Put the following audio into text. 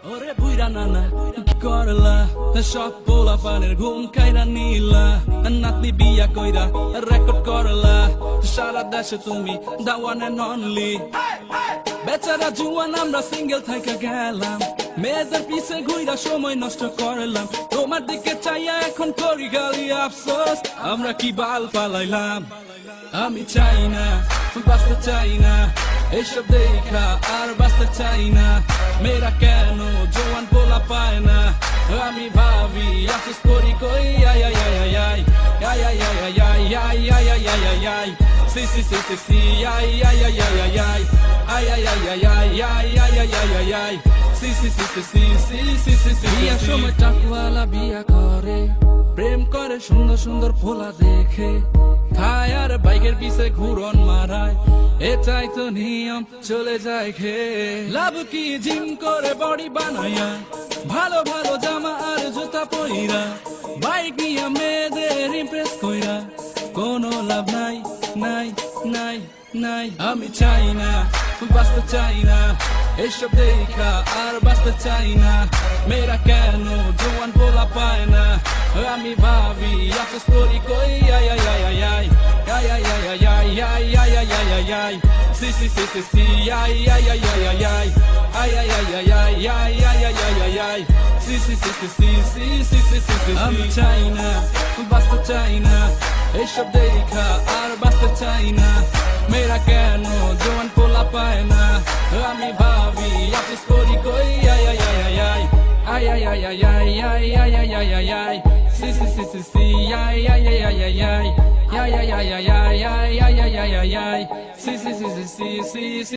ওরে বুইরা নানা কি করলা সব পোলা পানের ঘুম খাইরা নিলা নাতনি বিয়া কইরা রেকর্ড করলা সারা দেশে তুমি দা ওয়ান এন্ড অনলি বেচারা জুয়ান আমরা সিঙ্গেল থাইকা গেলাম মেয়েদের পিছে ঘুইরা সময় নষ্ট করলাম তোমার দিকে চাইয়া এখন করি গালি আফসোস আমরা কি বাল পালাইলাম আমি চাই না বাঁচতে চাই না এইসব দেখা আর বাঁচতে চাই না মেয়েরা কেন জোয়ান পোলা পায় না আমি ভাবি আফসোস করি কই আই আই আই আই আই আই আই আই আই আই আই আই আই আই আই সি সি সি সি সি আই আই আই আই আই আই আই আই আই আই আই আই আই আই আই আই আই সি সি সি সি সি সি সি সি সি বিয়ার সময় টাকওয়ালা বিয়া করে প্রেম করে সুন্দর সুন্দর পোলা দেখে খায় আর বাইকের পিছে ঘুরন মারায় এটাই তো নিয়ম চলে যায় খেয়ে লাভ কি জিম করে বডি বানায়া ভালো ভালো জামা আর জুতা পইরা বাইক নিয়ে মেয়েদের ইমপ্রেস কইরা কোনো লাভ নাই নাই নাই নাই আমি চাই না বাঁচতে চাই না এসব দেখা আর বাঁচতে চাই না মেয়েরা কেন জোয়ান পোলা পায় না আমি ভাবি আফসোস করি কই আই আই আই আই আই আই আই আই আই আই আই আই আই আই আই আই সি সি সি সি সি আই আই আই আই আই আই আই আই আই আই আই আই আই আই আই আই আই সি সি সি সি সি সি সি সি সি সি আমি চাই না বাঁচতে চাই না এইসব দেখা আর বাঁচতে চাই না মেয়েরা কেন জোয়ান পোলা পায় না আমি ভাবি আফসোস করি কই আই আই আই আই আই আই আই আই আই আই আই আই আই আই আই সি সি সি সি সি আই আই আই আই আই আই আই আই আই আই আই আই আই আই আই আই আই সি সি সি সি সি সি